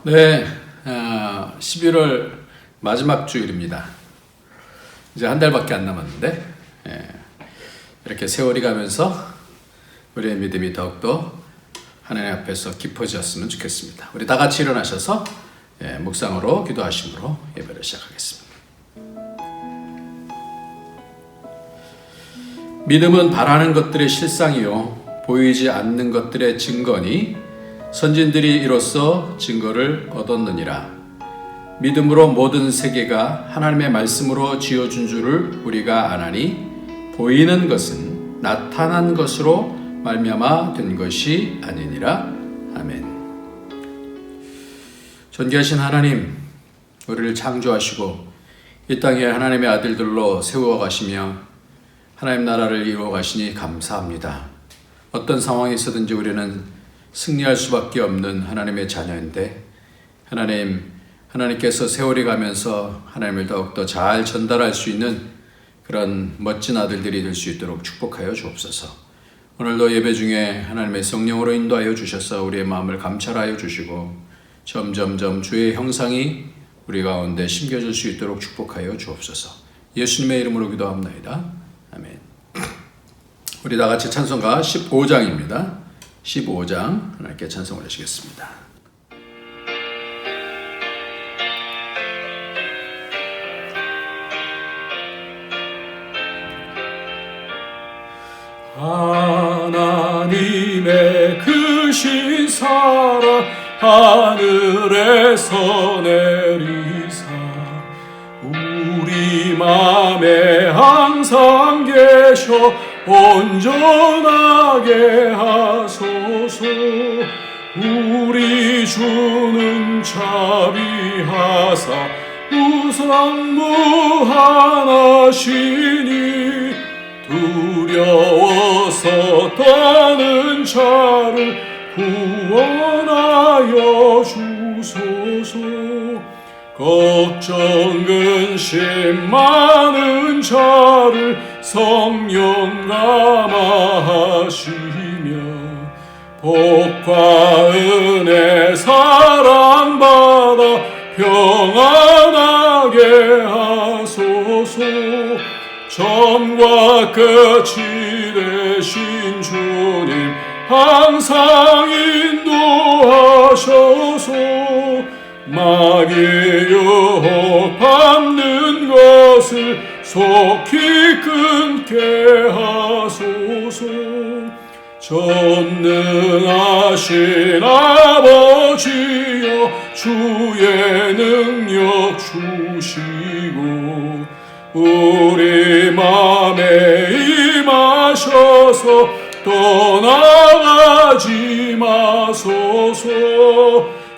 네, 11월 마지막 주일입니다. 이제 한 달밖에 안 남았는데 이렇게 세월이 가면서 우리의 믿음이 더욱더 하나님 앞에서 깊어졌으면 좋겠습니다. 우리 다 같이 일어나셔서 묵상으로 기도하심으로 예배를 시작하겠습니다. 믿음은 바라는 것들의 실상이요 보이지 않는 것들의 증거니 선진들이 이로써 증거를 얻었느니라. 믿음으로 모든 세계가 하나님의 말씀으로 지어준 줄을 우리가 아나니 보이는 것은 나타난 것으로 말미암아 된 것이 아니니라. 아멘. 존귀하신 하나님, 우리를 창조하시고 이 땅에 하나님의 아들들로 세워 가시며 하나님 나라를 이루어 가시니 감사합니다. 어떤 상황에 있어든지 우리는 승리할 수밖에 없는 하나님의 자녀인데 하나님께서 세월이 가면서 하나님을 더욱더 잘 전달할 수 있는 그런 멋진 아들들이 될 수 있도록 축복하여 주옵소서. 오늘도 예배 중에 하나님의 성령으로 인도하여 주셔서 우리의 마음을 감찰하여 주시고 점점점 주의 형상이 우리 가운데 심겨질 수 있도록 축복하여 주옵소서. 예수님의 이름으로 기도합나이다. 아멘. 우리 다 같이 찬송가 15장입니다. 15장 하나님께 찬송을 하시겠습니다. 하나님의 크신 사랑 하늘에서 내리사 우리 맘에 항상 계셔 온전하게 하소서. 우리 주는 자비하사 우상무하나시니 두려워서 떠는 자를 구원하여 주소서. 걱정 근심 많은 자를 성령 감화하시며 복과 은혜 사랑받아 평안하게 하소서. 처음과 끝이 되신 주님 항상 인도하셔서 마귀의 유혹 밟는 것을 속히 끊게 하소서. 전능하신 아버지여 주의 능력 주시고 우리 맘에 임하셔서 떠나가지 마소서.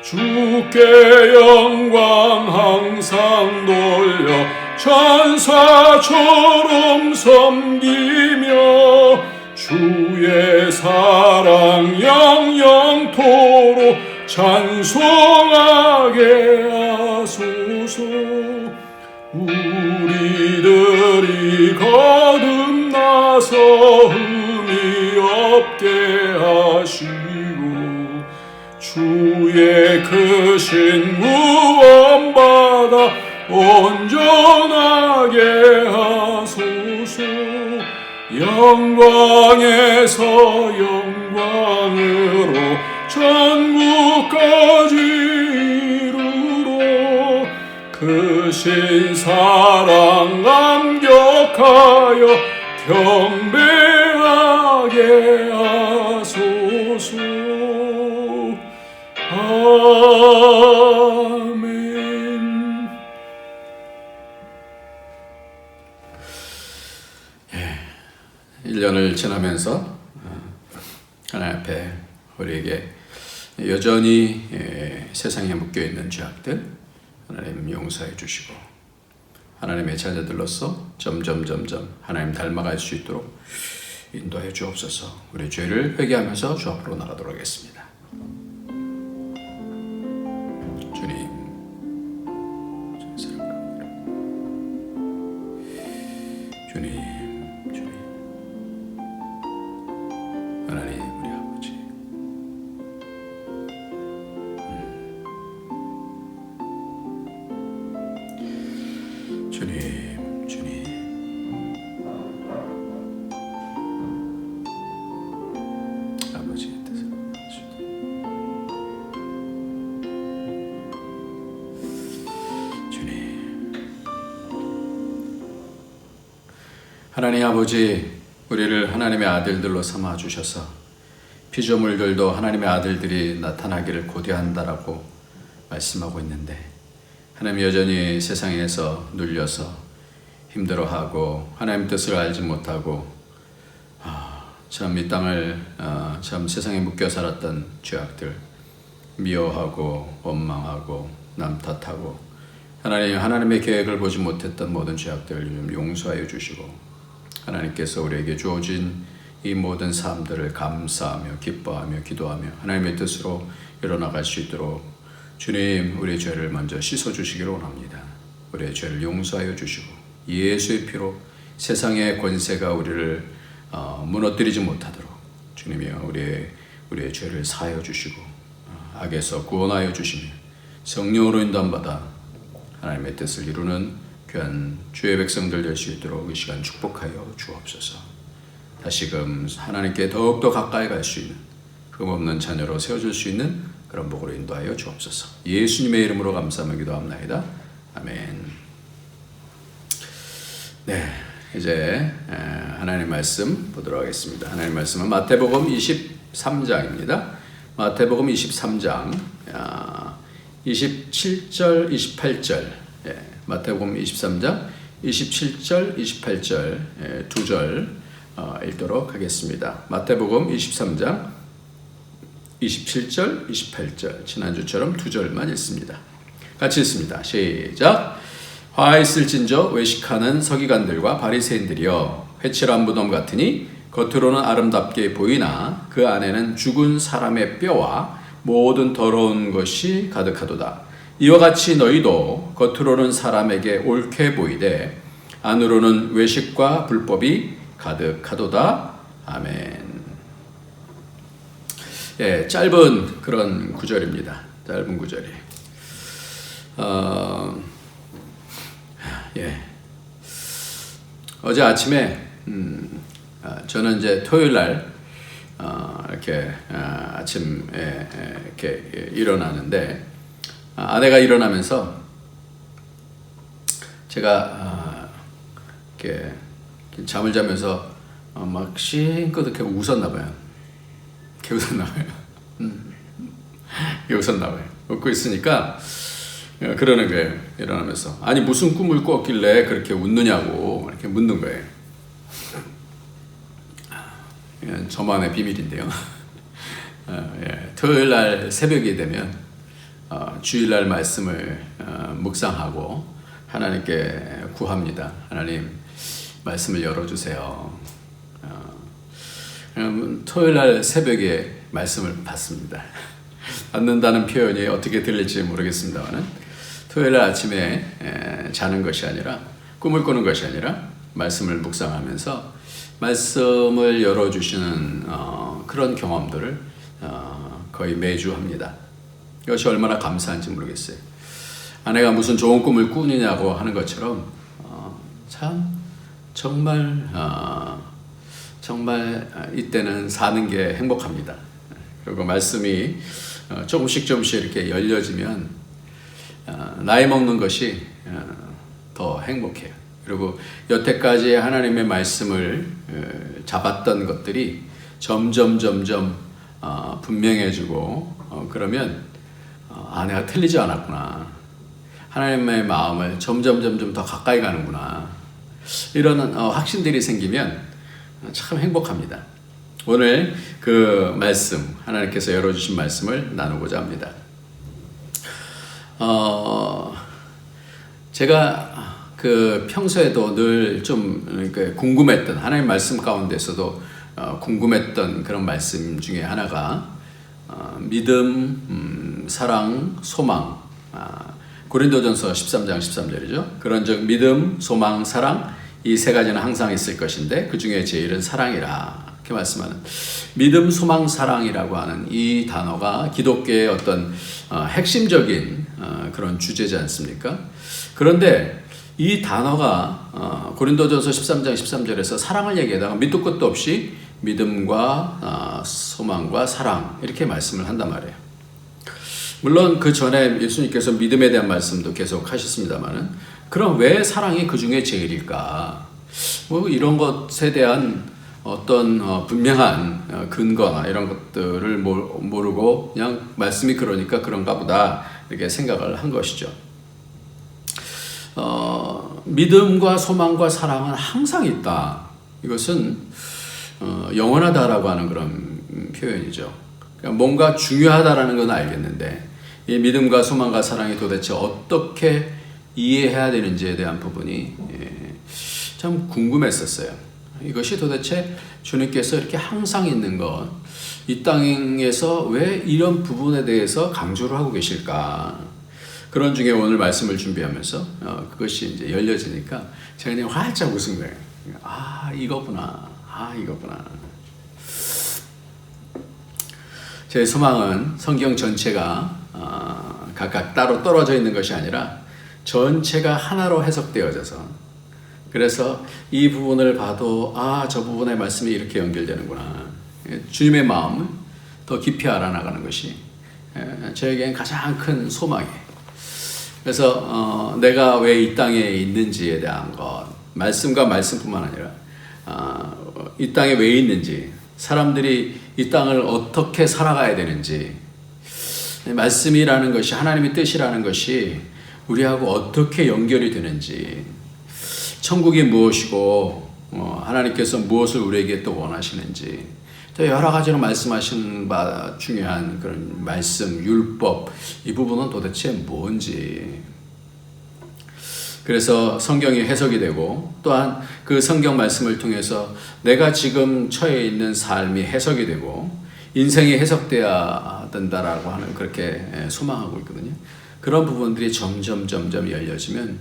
주께 영광 항상 돌려 천사처럼 섬기며 주의 사랑 영영토록 찬송하게 하소서. 우리들이 거듭나서 흠이 없게 하시고 주의 크신 구원받아 온전하게 하소서. 영광에서 영광으로 천국까지 이르러 크신 사랑 감격하여 경배하게 하소서. 아멘. 1년을 지나면서 하나님 앞에 우리에게 여전히 세상에 묶여있는 죄악들 하나님 용서해 주시고 하나님의 자녀들로서 점점 하나님 닮아갈 수 있도록 인도해 주옵소서. 우리 죄를 회개하면서 주 앞으로 나가도록 하겠습니다. 주님, 하나님 우리 아버지 주님, 주님. 아버지의 뜻을 주님. 하나님 아버지, 우리를 하나님의 아들들로 삼아 주셔서 피조물들도 하나님의 아들들이 나타나기를 고대한다라고 말씀하고 있는데, 하나님 여전히 세상에서 눌려서 힘들어하고 하나님 뜻을 알지 못하고 참 이 땅을 참 세상에 묶여 살았던 죄악들, 미워하고 원망하고 남 탓하고 하나님의 계획을 보지 못했던 모든 죄악들을 좀 용서하여 주시고, 하나님께서 우리에게 주어진 이 모든 삶들을 감사하며 기뻐하며 기도하며 하나님의 뜻으로 일어나갈 수 있도록 주님, 우리의 죄를 먼저 씻어주시기를 원합니다. 우리의 죄를 용서하여 주시고 예수의 피로 세상의 권세가 우리를 무너뜨리지 못하도록 주님이여 우리의 죄를 사하여 주시고 악에서 구원하여 주시며 성령으로 인도함받아 하나님의 뜻을 이루는 귀한 주의 백성들 될 수 있도록 이 시간 축복하여 주옵소서. 다시금 하나님께 더욱더 가까이 갈 수 있는 흠없는 자녀로 세워줄 수 있는 그런 복으로 인도하여 주옵소서. 예수님의 이름으로 감사하며 기도합나이다. 아멘. 네, 이제 하나님 말씀 보도록 하겠습니다. 하나님 말씀은 마태복음 23장입니다. 마태복음 23장 27절 28절, 마태복음 23장 27절 28절 두 절 읽도록 하겠습니다. 마태복음 23장 27절 28절, 지난주처럼 두 절만 읽습니다. 같이 읽습니다. 시작. 화 있을진저 외식하는 서기관들과 바리새인들이여, 회칠한 무덤 같으니 겉으로는 아름답게 보이나 그 안에는 죽은 사람의 뼈와 모든 더러운 것이 가득하도다. 이와 같이 너희도 겉으로는 사람에게 옳게 보이되 안으로는 외식과 불법이 가득하도다. 아멘. 예, 짧은 그런 구절입니다. 짧은 구절이. 예. 어제 아침에 저는 이제 토요일 날 이렇게 아침에 이렇게 일어나는데, 아내가 일어나면서 제가 이렇게 잠을 자면서 막 싱긋 이렇게 웃었나 봐요. 이렇게 웃었나 봐요. 이렇게 웃었나 봐요. 웃고 있으니까 그러는 거예요. 일어나면서. 아니 무슨 꿈을 꿨길래 그렇게 웃느냐고 이렇게 묻는 거예요. 저만의 비밀인데요. 토요일 날 새벽이 되면 주일날 말씀을 묵상하고 하나님께 구합니다. 하나님 말씀을 열어주세요. 토요일날 새벽에 말씀을 받습니다. 받는다는 표현이 어떻게 들릴지 모르겠습니다만, 토요일날 아침에 자는 것이 아니라, 꿈을 꾸는 것이 아니라 말씀을 묵상하면서 말씀을 열어주시는 그런 경험들을 거의 매주 합니다. 이것이 얼마나 감사한지 모르겠어요. 아내가 무슨 좋은 꿈을 꾸느냐고 하는 것처럼 참 정말 이때는 사는 게 행복합니다. 그리고 말씀이 조금씩 이렇게 열려지면 나이 먹는 것이 더 행복해요. 그리고 여태까지 하나님의 말씀을 잡았던 것들이 점점 분명해지고 그러면 내가 틀리지 않았구나. 하나님의 마음을 점점 더 가까이 가는구나. 이런 확신들이 생기면 참 행복합니다. 오늘 그 말씀, 하나님께서 열어주신 말씀을 나누고자 합니다. 제가 그 평소에도 늘 좀 궁금했던, 하나님 말씀 가운데서도 궁금했던 그런 말씀 중에 하나가 믿음, 사랑, 소망, 고린도전서 13장 13절이죠. 그런즉 믿음, 소망, 사랑, 이 세 가지는 항상 있을 것인데 그 중에 제일은 사랑이라. 이렇게 말씀하는 믿음, 소망, 사랑이라고 하는 이 단어가 기독교의 어떤 핵심적인 그런 주제지 않습니까? 그런데 이 단어가 고린도전서 13장 13절에서 사랑을 얘기하다가 밑도 끝도 없이 믿음과 소망과 사랑 이렇게 말씀을 한단 말이에요. 물론 그 전에 예수님께서 믿음에 대한 말씀도 계속 하셨습니다만은 그럼 왜 사랑이 그 중에 제일일까? 뭐 이런 것에 대한 어떤 분명한 근거나 이런 것들을 모르고 그냥 말씀이 그러니까 그런가 보다 이렇게 생각을 한 것이죠. 믿음과 소망과 사랑은 항상 있다. 이것은 영원하다라고 하는 그런 표현이죠. 그러니까 뭔가 중요하다라는 건 알겠는데 이 믿음과 소망과 사랑이 도대체 어떻게 이해해야 되는지에 대한 부분이 참 궁금했었어요. 이것이 도대체 주님께서 이렇게 항상 있는 것, 이 땅에서 왜 이런 부분에 대해서 강조를 하고 계실까? 그런 중에 오늘 말씀을 준비하면서 그것이 이제 열려지니까 제가 그냥 활짝 웃은 거예요. 이거구나. 이거구나. 제 소망은 성경 전체가 각각 따로 떨어져 있는 것이 아니라 전체가 하나로 해석되어져서 그래서 이 부분을 봐도 저 부분의 말씀이 이렇게 연결되는구나. 주님의 마음을 더 깊이 알아나가는 것이 저에겐 가장 큰 소망이에요. 그래서 내가 왜 이 땅에 있는지에 대한 것, 말씀과 말씀뿐만 아니라 이 땅에 왜 있는지, 사람들이 이 땅을 어떻게 살아가야 되는지, 말씀이라는 것이, 하나님의 뜻이라는 것이 우리하고 어떻게 연결이 되는지, 천국이 무엇이고 하나님께서 무엇을 우리에게 또 원하시는지, 또 여러 가지로 말씀하신 바 중요한 그런 말씀, 율법, 이 부분은 도대체 뭔지. 그래서 성경이 해석이 되고 또한 그 성경 말씀을 통해서 내가 지금 처해 있는 삶이 해석이 되고 인생이 해석되어야 된다라고 하는 그렇게 소망하고 있거든요. 그런 부분들이 점점 열려지면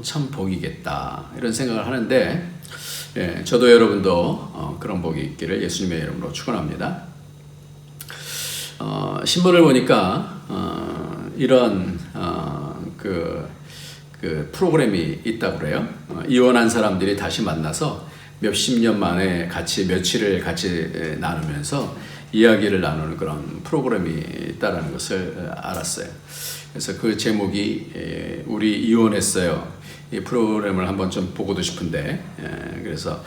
참 복이겠다 이런 생각을 하는데 저도 여러분도 그런 복이 있기를 예수님의 이름으로 축원합니다. 신문을 보니까 이런 그 프로그램이 있다고 그래요. 이혼한 사람들이 다시 만나서 몇십 년 만에 며칠을 같이 나누면서 이야기를 나누는 그런 프로그램이 있다는 것을 알았어요. 그래서 그 제목이 우리 이혼했어요. 이 프로그램을 한번 좀 보고도 싶은데 그래서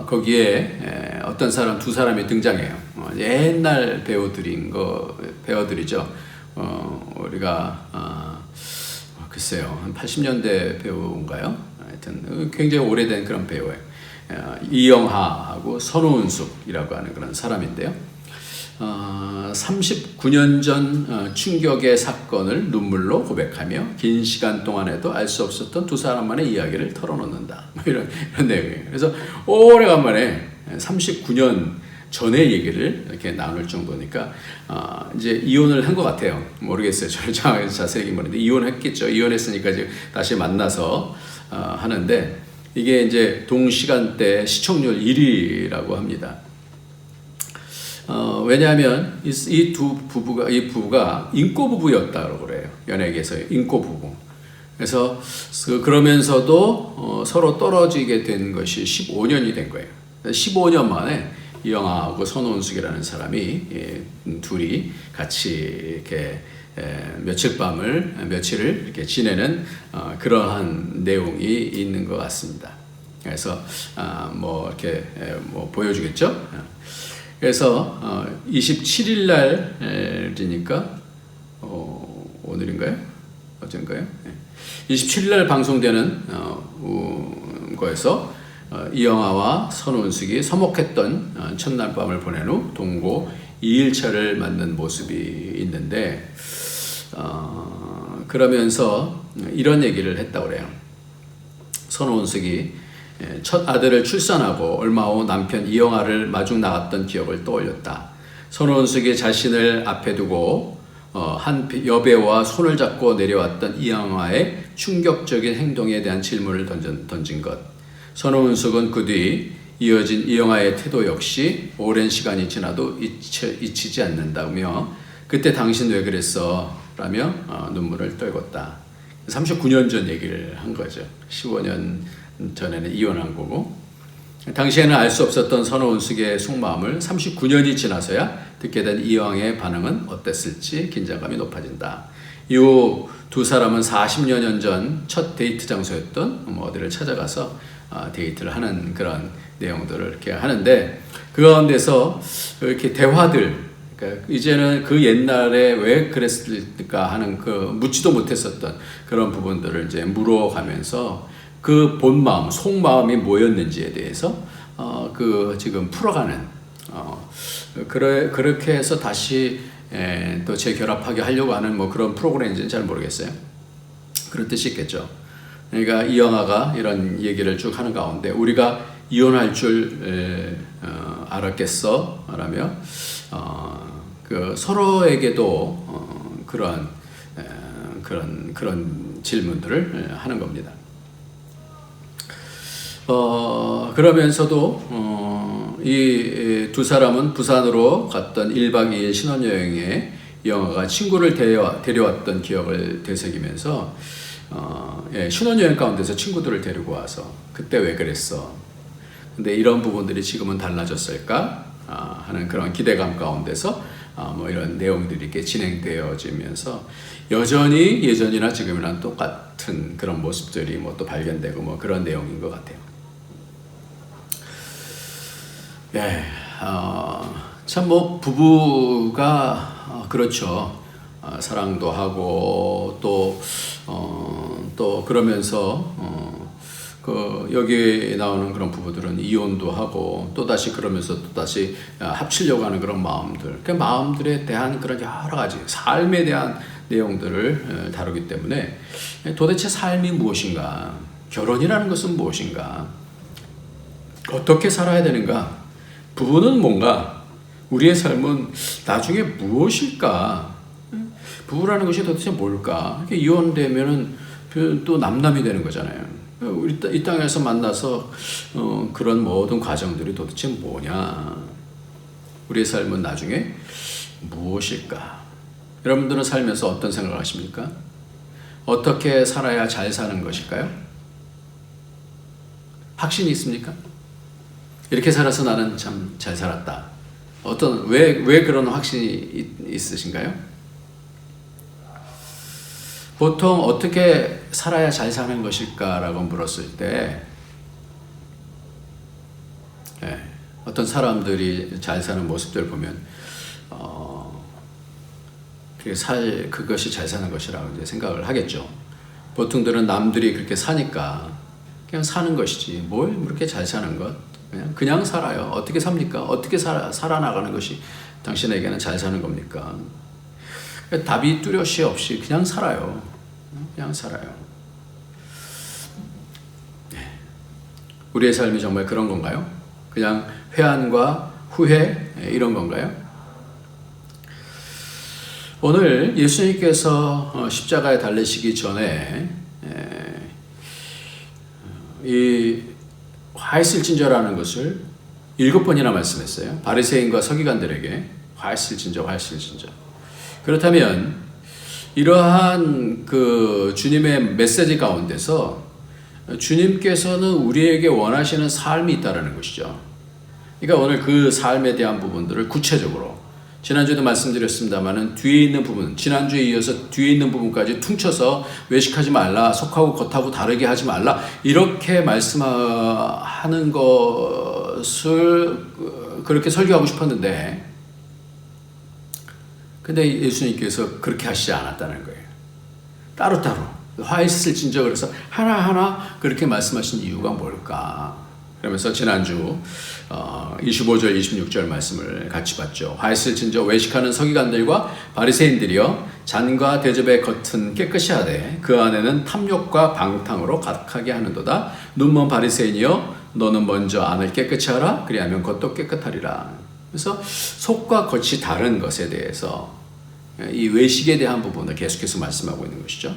거기에 어떤 사람 두 사람이 등장해요. 옛날 배우들이죠. 우리가 글쎄요 한 80년대 배우인가요? 하여튼 굉장히 오래된 그런 배우예요. 이영하하고 선우은숙이라고 하는 그런 사람인데요. 39년 전 충격의 사건을 눈물로 고백하며 긴 시간 동안에도 알 수 없었던 두 사람만의 이야기를 털어놓는다. 이런 내용이에요. 그래서 오래간만에 39년 전의 얘기를 이렇게 나눌 정도니까 이제 이혼을 한 것 같아요. 모르겠어요. 저는 정확하게 자세히 모르는데 이혼했겠죠. 이혼했으니까 이제 다시 만나서 하는데 이게 이제 동시간대 시청률 1위라고 합니다. 왜냐하면 이 부부가 인꼬 부부였다고 그래요. 연예계에서의 인꼬 부부. 그래서 그러면서도 서로 떨어지게 된 것이 15년이 된 거예요. 15년 만에 이영하하고 선우은숙이라는 사람이 둘이 같이 이렇게 며칠을 이렇게 지내는 그러한 내용이 있는 것 같습니다. 그래서 뭐 이렇게 뭐 보여주겠죠. 그래서 27일 날이니까 오늘인가요? 어젠가요? 27일 날 방송되는 거에서 이영하와 선우은숙이 서먹했던 첫날 밤을 보낸 후 동고 2일차를 맞는 모습이 있는데 그러면서 이런 얘기를 했다고 그래요. 선우은숙이 첫 아들을 출산하고 얼마 후 남편 이영하를 마중 나갔던 기억을 떠올렸다. 선우은숙이 자신을 앞에 두고 한 여배우와 손을 잡고 내려왔던 이영하의 충격적인 행동에 대한 질문을 던진 것. 선우은숙은 그 뒤 이어진 이영하의 태도 역시 오랜 시간이 지나도 잊히지 않는다며 그때 당신 왜 그랬어? 라며 눈물을 떨궜다. 39년 전 얘기를 한 거죠. 15년 전에는 이혼한 거고, 당시에는 알 수 없었던 선원숙의 속마음을 39년이 지나서야 듣게 된 이왕의 반응은 어땠을지 긴장감이 높아진다. 이후 두 사람은 40여 년 전 첫 데이트 장소였던 어디를 찾아가서 데이트를 하는 그런 내용들을 이렇게 하는데, 그 가운데서 이렇게 대화들, 그러니까 이제는 그 옛날에 왜 그랬을까 하는 그 묻지도 못했었던 그런 부분들을 이제 물어가면서 그 본마음, 속마음이 뭐였는지에 대해서 그 지금 풀어가는 그렇게 해서 다시 또 재결합하게 하려고 하는 뭐 그런 프로그램인지는 잘 모르겠어요. 그런 뜻이 있겠죠. 그러니까 이 영화가 이런 얘기를 쭉 하는 가운데 우리가 이혼할 줄 알았겠어? 라며 그 서로에게도 그런 질문들을 하는 겁니다. 그러면서도 이 두 사람은 부산으로 갔던 1박 2일 신혼여행에 영화가 친구를 데려왔던 기억을 되새기면서 신혼여행 가운데서 친구들을 데리고 와서 그때 왜 그랬어? 근데 이런 부분들이 지금은 달라졌을까? 하는 그런 기대감 가운데서 뭐 이런 내용들이 이렇게 진행되어지면서 여전히 예전이나 지금이랑 똑같은 그런 모습들이 뭐 또 발견되고 뭐 그런 내용인 것 같아요. 예, 참 뭐 부부가 그렇죠. 사랑도 하고 또 그러면서 그 여기 나오는 그런 부부들은 이혼도 하고 또 다시 그러면서 또 다시 합치려고 하는 그런 마음들, 그 마음들에 대한 그런 여러 가지 삶에 대한 내용들을 다루기 때문에 도대체 삶이 무엇인가, 결혼이라는 것은 무엇인가, 어떻게 살아야 되는가, 부부는 뭔가, 우리의 삶은 나중에 무엇일까, 부부라는 것이 도대체 뭘까? 이혼되면은 또 남남이 되는 거잖아요. 우리 이 땅에서 만나서 그런 모든 과정들이 도대체 뭐냐? 우리의 삶은 나중에 무엇일까? 여러분들은 살면서 어떤 생각을 하십니까? 어떻게 살아야 잘 사는 것일까요? 확신이 있습니까? 이렇게 살아서 나는 참 잘 살았다. 왜 그런 확신이 있으신가요? 보통 어떻게 살아야 잘 사는 것일까라고 물었을 때 어떤 사람들이 잘 사는 모습들을 보면 그것이 잘 사는 것이라고 이제 생각을 하겠죠. 보통들은 남들이 그렇게 사니까 그냥 사는 것이지 뭘 그렇게 잘 사는 것, 그냥 살아요. 어떻게 삽니까? 어떻게 살아나가는 것이 당신에게는 잘 사는 겁니까? 답이 뚜렷이 없이 그냥 살아요. 그냥 살아요. 우리의 삶이 정말 그런 건가요? 그냥 회한과 후회 이런 건가요? 오늘 예수님께서 십자가에 달리시기 전에 이 화있을진저라는 것을 7번이나 말씀했어요. 바리새인과 서기관들에게 화있을진저. 그렇다면 이러한 그 주님의 메시지 가운데서 주님께서는 우리에게 원하시는 삶이 있다라는 것이죠. 그러니까 오늘 그 삶에 대한 부분들을 구체적으로, 지난주에도 말씀드렸습니다만은 뒤에 있는 부분, 지난주에 이어서 뒤에 있는 부분까지 퉁쳐서 외식하지 말라, 속하고 겉하고 다르게 하지 말라, 이렇게 말씀하는 것을 그렇게 설교하고 싶었는데, 근데 예수님께서 그렇게 하시지 않았다는 거예요. 따로따로 화있을진저, 그래서 하나하나 그렇게 말씀하신 이유가 뭘까? 그러면서 지난주 25절 26절 말씀을 같이 봤죠. 화있을진저 외식하는 서기관들과 바리새인들이여 잔과 대접의 겉은 깨끗이 하되 그 안에는 탐욕과 방탕으로 가득하게 하는도다. 눈먼 바리새인이여 너는 먼저 안을 깨끗이 하라. 그리하면 겉도 깨끗하리라. 그래서 속과 겉이 다른 것에 대해서 이 외식에 대한 부분을 계속해서 말씀하고 있는 것이죠.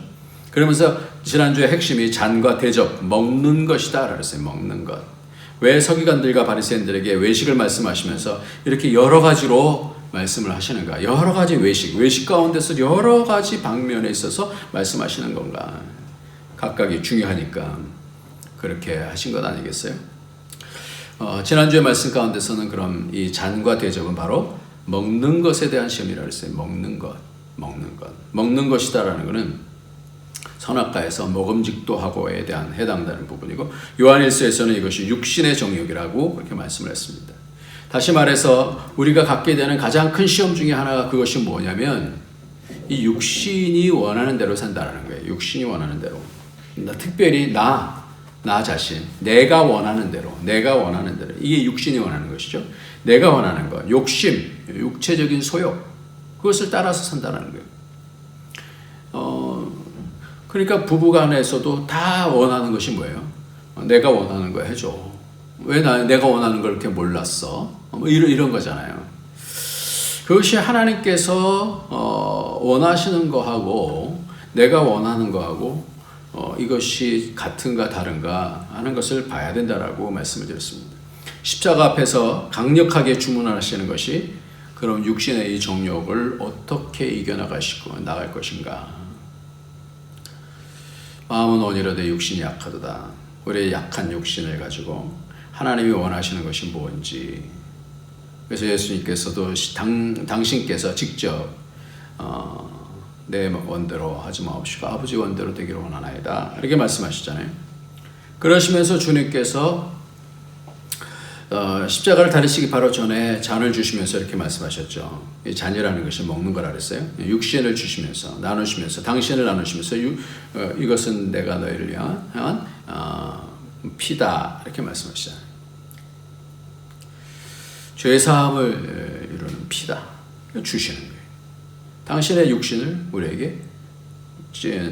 그러면서 지난주의 핵심이 잔과 대접, 먹는 것이다 그랬어요. 먹는 것. 왜 서기관들과 바리새인들에게 외식을 말씀하시면서 이렇게 여러 가지로 말씀을 하시는가? 여러 가지 외식 가운데서 여러 가지 방면에 있어서 말씀하시는 건가? 각각이 중요하니까 그렇게 하신 것 아니겠어요? 지난주의 말씀 가운데서는 그럼 이 잔과 대접은 바로 먹는 것에 대한 시험이라고 했어요. 먹는 것이다라는 것은 선악과에서 먹음직도 하고에 대한 해당되는 부분이고, 요한일서에서는 이것이 육신의 정욕이라고 그렇게 말씀을 했습니다. 다시 말해서 우리가 갖게 되는 가장 큰 시험 중에 하나가 그것이 뭐냐면 이 육신이 원하는 대로 산다는 거예요. 육신이 원하는 대로. 특별히 나 자신, 내가 원하는 대로. 이게 육신이 원하는 것이죠. 내가 원하는 것, 욕심, 육체적인 소욕, 그것을 따라서 산다는 거예요. 그러니까 부부간에서도 다 원하는 것이 뭐예요? 내가 원하는 거 해줘. 왜 내가 원하는 걸 이렇게 몰랐어? 뭐 이런 거잖아요. 그것이 하나님께서 원하시는 거하고 내가 원하는 거하고 이것이 같은가 다른가 하는 것을 봐야 된다라고 말씀을 드렸습니다. 십자가 앞에서 강력하게 주문하시는 것이 그럼 육신의 이 정욕을 어떻게 이겨나갈 것인가? 마음은 온이로되 육신이 약하도다. 우리의 약한 육신을 가지고 하나님이 원하시는 것이 뭔지. 그래서 예수님께서도 당신께서 직접 내 원대로 하지 마옵시고 아버지 원대로 되기를 원하나이다, 이렇게 말씀하시잖아요. 그러시면서 주님께서 십자가를 다루시기 바로 전에 잔을 주시면서 이렇게 말씀하셨죠. 이 잔이라는 것이 먹는 거라 그랬어요. 육신을 주시면서 나누시면서 당신을 나누시면서 이것은 내가 너희를 위한 피다, 이렇게 말씀하시잖아요. 죄 사함을 이루는 피다, 주시는 거예요. 당신의 육신을 우리에게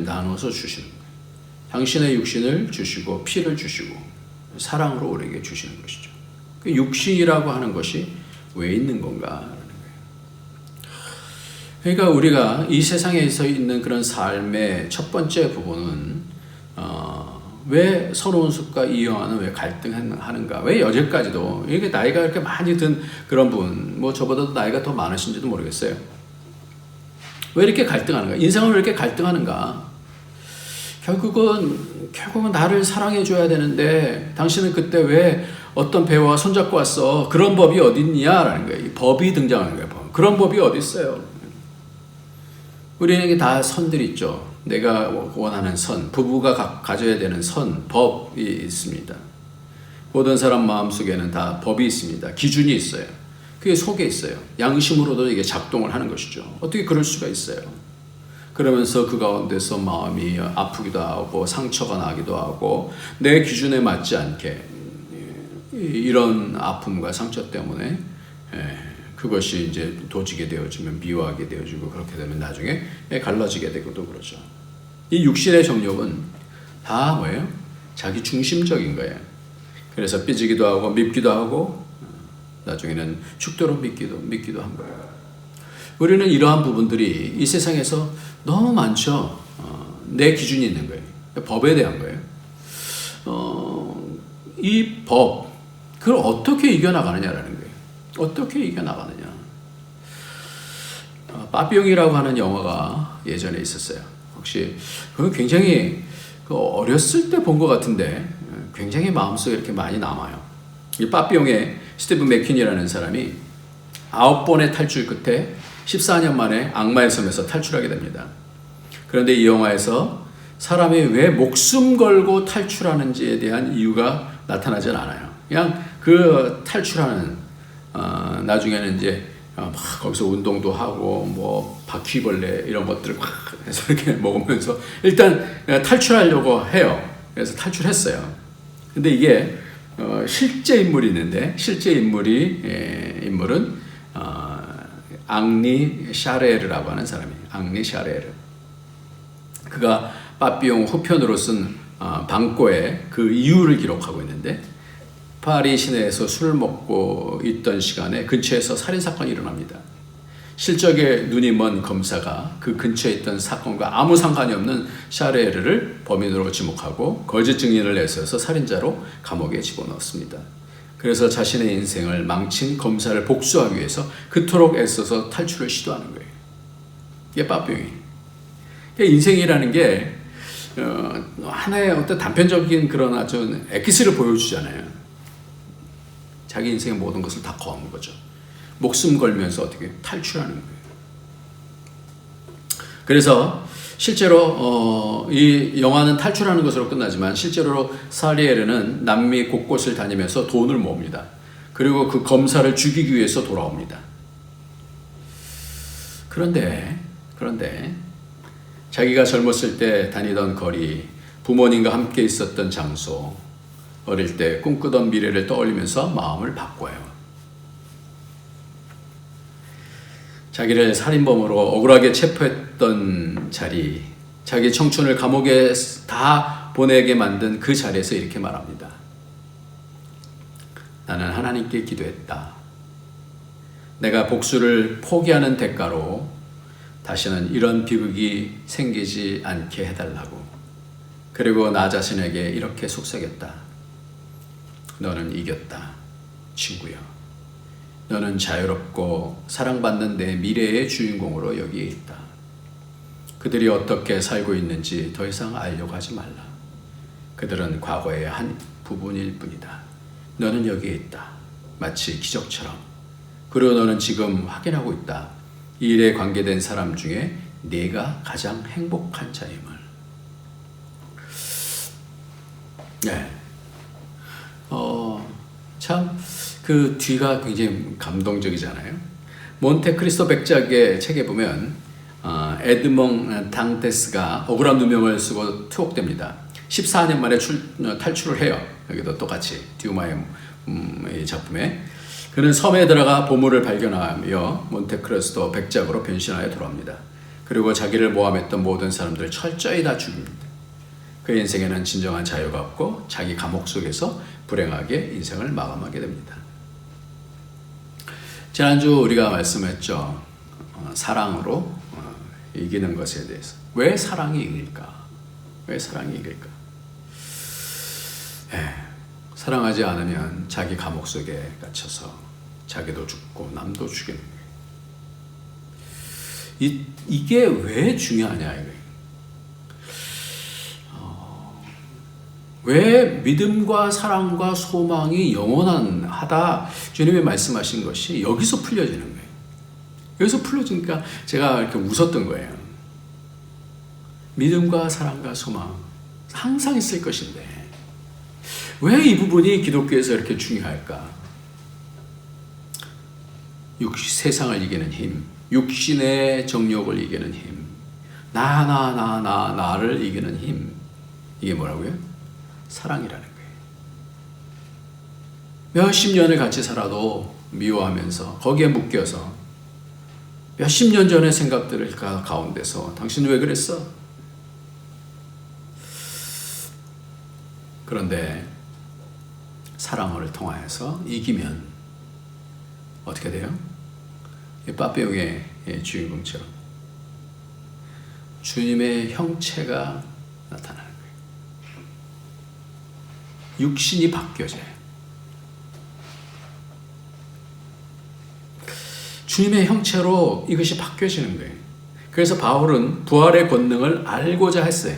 나눠서 주시는 거예요. 당신의 육신을 주시고 피를 주시고 사랑으로 우리에게 주시는 것이죠. 그 육신이라고 하는 것이 왜 있는 건가? 그러니까 우리가 이 세상에서 있는 그런 삶의 첫 번째 부분은 왜 서러운 습과 이영하는 왜 갈등하는가? 왜 여태까지도 이게 나이가 이렇게 많이 든 그런 분, 뭐 저보다도 나이가 더 많으신지도 모르겠어요. 왜 이렇게 갈등하는가? 인생을 왜 이렇게 갈등하는가? 결국은 나를 사랑해 줘야 되는데 당신은 그때 왜 어떤 배우와 손잡고 왔어? 그런 법이 어디 있냐라는 거예요. 이 법이 등장하는 거예요. 그런 법이 어디 있어요? 우리에게 다 선들이 있죠. 내가 원하는 선, 부부가 가져야 되는 선, 법이 있습니다. 모든 사람 마음속에는 다 법이 있습니다. 기준이 있어요. 그게 속에 있어요. 양심으로도 이게 작동을 하는 것이죠. 어떻게 그럴 수가 있어요? 그러면서 그 가운데서 마음이 아프기도 하고 상처가 나기도 하고 내 기준에 맞지 않게 이런 아픔과 상처 때문에 그것이 이제 도지게 되어지면 미워하게 되어지고 그렇게 되면 나중에 갈라지게 되고도 그러죠. 이 육신의 정욕은 다 뭐예요? 자기 중심적인 거예요. 그래서 삐지기도 하고 밉기도 하고 나중에는 죽도록 믿기도 한 거예요. 우리는 이러한 부분들이 이 세상에서 너무 많죠. 내 기준이 있는 거예요. 법에 대한 거예요. 이 법, 그걸 어떻게 이겨나가느냐라는 거예요. 어떻게 이겨나가느냐. 빠삐용이라고 하는 영화가 예전에 있었어요. 혹시 그건 굉장히 어렸을 때 본 것 같은데 굉장히 마음속에 이렇게 많이 남아요. 이 빠삐용의 스티븐 맥퀸이라는 사람이 9번의 탈출 끝에 14년 만에 악마의 섬에서 탈출하게 됩니다. 그런데 이 영화에서 사람이 왜 목숨 걸고 탈출하는지에 대한 이유가 나타나진 않아요. 그냥 그 탈출하는 나중에는 이제 막 거기서 운동도 하고 뭐 바퀴벌레 이런 것들을 막 해서 이렇게 먹으면서 일단 탈출하려고 해요. 그래서 탈출했어요. 근데 이게 실제 인물이 있는데 실제 인물은 앙리 샤레르라고 하는 사람이에요. 앙리 샤레르. 그가 빠삐용 후편으로 쓴 방꼬의 그 이유를 기록하고 있는데 파리 시내에서 술을 먹고 있던 시간에 근처에서 살인사건이 일어납니다. 실적에 눈이 먼 검사가 그 근처에 있던 사건과 아무 상관이 없는 샤레르를 범인으로 지목하고 거짓 증인을 내세워서 살인자로 감옥에 집어넣었습니다. 그래서 자신의 인생을 망친 검사를 복수하기 위해서 그토록 애써서 탈출을 시도하는 거예요. 이게 빠병이. 인생이라는 게 하나의 어떤 단편적인 그런 아주 엑기스를 보여주잖아요. 자기 인생의 모든 것을 다 거하는 거죠. 목숨 걸면서 어떻게 탈출하는 거예요. 그래서 실제로 이 영화는 탈출하는 것으로 끝나지만 실제로 사리에르는 남미 곳곳을 다니면서 돈을 모읍니다. 그리고 그 검사를 죽이기 위해서 돌아옵니다. 그런데 자기가 젊었을 때 다니던 거리, 부모님과 함께 있었던 장소, 어릴 때 꿈꾸던 미래를 떠올리면서 마음을 바꿔요. 자기를 살인범으로 억울하게 체포했던 자리, 자기 청춘을 감옥에 다 보내게 만든 그 자리에서 이렇게 말합니다. 나는 하나님께 기도했다. 내가 복수를 포기하는 대가로 다시는 이런 비극이 생기지 않게 해달라고. 그리고 나 자신에게 이렇게 속삭였다. 너는 이겼다, 친구야. 너는 자유롭고 사랑받는 내 미래의 주인공으로 여기에 있다. 그들이 어떻게 살고 있는지 더 이상 알려고 하지 말라. 그들은 과거의 한 부분일 뿐이다. 너는 여기에 있다. 마치 기적처럼. 그리고 너는 지금 확인하고 있다. 이 일에 관계된 사람 중에 네가 가장 행복한 자임을. 네. 참 그 뒤가 굉장히 감동적이잖아요. 몬테크리스토 백작의 책에 보면 에드몽 당테스가 억울한 누명을 쓰고 투옥됩니다. 14년 만에 탈출을 해요. 여기도 똑같이 듀마의 작품에. 그는 섬에 들어가 보물을 발견하며 몬테크리스토 백작으로 변신하여 돌아옵니다. 그리고 자기를 모함했던 모든 사람들을 철저히 다 죽입니다. 그의 인생에는 진정한 자유가 없고 자기 감옥 속에서 불행하게 인생을 마감하게 됩니다. 지난주 우리가 말씀했죠. 사랑으로 이기는 것에 대해서. 왜 사랑이 이길까? 왜 사랑이 이길까? 사랑하지 않으면 자기 감옥 속에 갇혀서 자기도 죽고 남도 죽이는 거예요. 이게 왜 중요하냐 이거예요. 왜 믿음과 사랑과 소망이 영원하다 주님이 말씀하신 것이 여기서 풀려지는 거예요. 여기서 풀려지니까 제가 이렇게 웃었던 거예요. 믿음과 사랑과 소망 항상 있을 것인데 왜 이 부분이 기독교에서 이렇게 중요할까? 세상을 이기는 힘, 육신의 정욕을 이기는 힘, 나를 이기는 힘. 이게 뭐라고요? 사랑이라는 거예요. 몇십 년을 같이 살아도 미워하면서 거기에 묶여서 몇십 년 전의 생각들을 가운데서 당신 왜 그랬어? 그런데 사랑을 통하여서 이기면 어떻게 돼요? 빠삐용의 주인공처럼 주님의 형체가 나타나는 거예요. 육신이 바뀌어져요. 주님의 형체로 이것이 바뀌어지는 거예요. 그래서 바울은 부활의 권능을 알고자 했어요.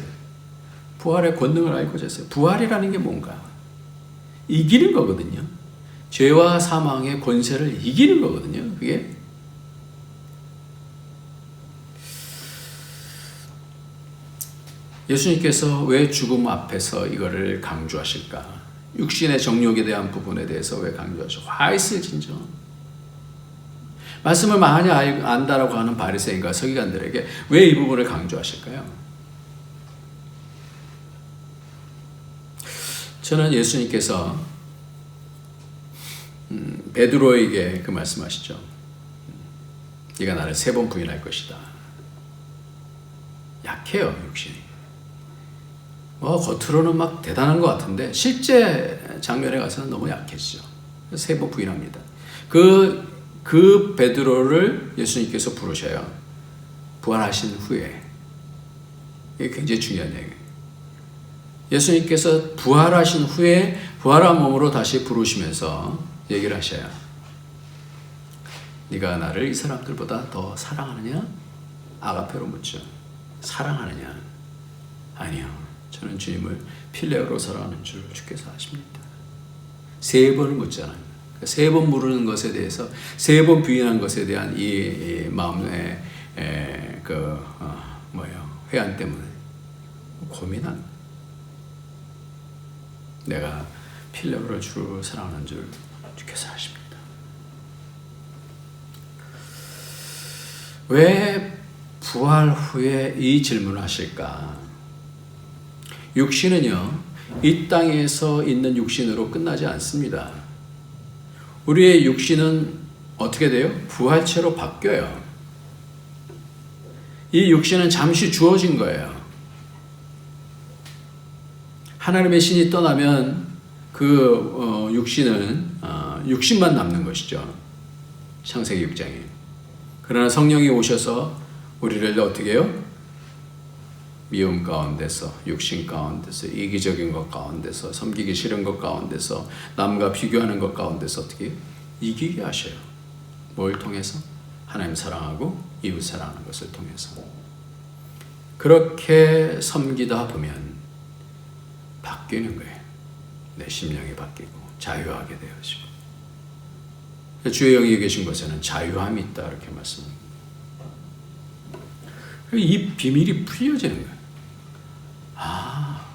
부활의 권능을 알고자 했어요. 부활이라는 게 뭔가? 이기는 거거든요. 죄와 사망의 권세를 이기는 거거든요. 그게 예수님께서 왜 죽음 앞에서 이거를 강조하실까? 육신의 정욕에 대한 부분에 대해서 왜 강조하시고 화 있을 진정. 말씀을 많이 안다라고 하는 바리새인과 서기관들에게 왜 이 부분을 강조하실까요? 저는 예수님께서 베드로에게 그 말씀하시죠. 네가 나를 3번 부인할 것이다. 약해요, 육신이. 겉으로는 막 대단한 것 같은데 실제 장면에 가서는 너무 약해지죠. 3번 부인합니다. 그 베드로를 예수님께서 부르셔요. 부활하신 후에. 이게 굉장히 중요한 얘기예요. 예수님께서 부활하신 후에 부활한 몸으로 다시 부르시면서 얘기를 하셔요. 네가 나를 이 사람들보다 더 사랑하느냐? 아가페로 묻죠. 사랑하느냐? 아니요. 저는 주님을 필레오로 사랑하는 줄 주께서 아십니다. 3번을 묻잖아요. 3번 물으는 것에 대해서, 3번 부인한 것에 대한 이 마음의 회한 때문에 고민한. 내가 필레오를 주를 사랑하는 줄 주께서 아십니다. 왜 부활 후에 이 질문을 하실까? 육신은요, 이 땅에서 있는 육신으로 끝나지 않습니다. 우리의 육신은 어떻게 돼요? 부활체로 바뀌어요. 이 육신은 잠시 주어진 거예요. 하나님의 신이 떠나면 그 육신은 육신만 남는 것이죠. 창세기 6장에. 그러나 성령이 오셔서 우리를 어떻게 해요? 미움 가운데서, 육신 가운데서, 이기적인 것 가운데서, 섬기기 싫은 것 가운데서, 남과 비교하는 것 가운데서 어떻게 이기게 하셔요. 뭘 통해서? 하나님 사랑하고 이웃 사랑하는 것을 통해서. 그렇게 섬기다 보면 바뀌는 거예요. 내 심령이 바뀌고 자유하게 되어지고. 주의 영이 계신 곳에는 자유함이 있다, 이렇게 말씀합니다. 이 비밀이 풀려지는 거예요. 아,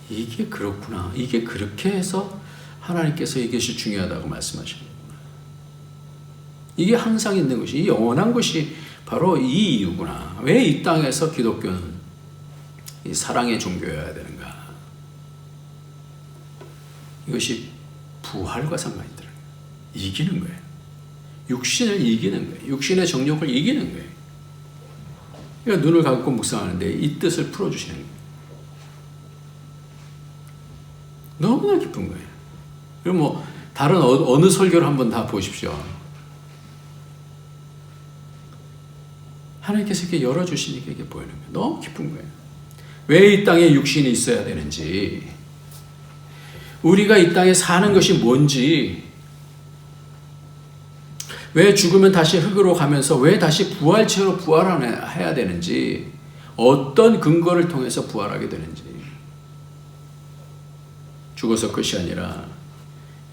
이게 그렇구나. 이게 그렇게 해서 하나님께서 이것이 중요하다고 말씀하시는구나. 이게 항상 있는 것이, 이 영원한 것이 바로 이 이유구나. 왜 이 땅에서 기독교는 이 사랑의 종교여야 되는가? 이것이 부활과 상관이 있더라고요. 이기는 거예요. 육신을 이기는 거예요. 육신의 정욕을 이기는 거예요. 그러니까 눈을 감고 묵상하는데 이 뜻을 풀어주시는 거예요. 너무나 기쁜 거예요. 그리고 다른 어느 설교를 한번 다 보십시오. 하나님께서 이렇게 열어주시니까 이게 보이는 거예요. 너무 기쁜 거예요. 왜 이 땅에 육신이 있어야 되는지, 우리가 이 땅에 사는 것이 뭔지, 왜 죽으면 다시 흙으로 가면서 왜 다시 부활체로 부활해야 되는지, 어떤 근거를 통해서 부활하게 되는지. 죽어서 끝이 아니라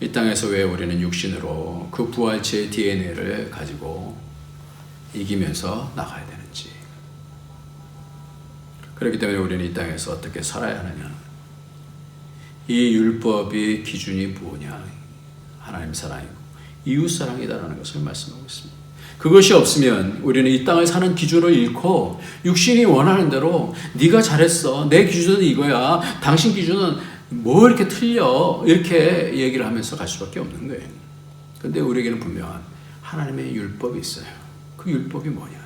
이 땅에서 왜 우리는 육신으로 그 부활체의 DNA를 가지고 이기면서 나가야 되는지. 그렇기 때문에 우리는 이 땅에서 어떻게 살아야 하느냐. 이 율법의 기준이 뭐냐. 하나님 사랑이고 이웃 사랑이다라는 것을 말씀하고 있습니다. 그것이 없으면 우리는 이 땅을 사는 기준을 잃고 육신이 원하는 대로 네가 잘했어, 내 기준은 이거야, 당신 기준은 뭐 이렇게 틀려, 이렇게 얘기를 하면서 갈 수밖에 없는 거예요. 그런데 우리에게는 분명한 하나님의 율법이 있어요. 그 율법이 뭐냐?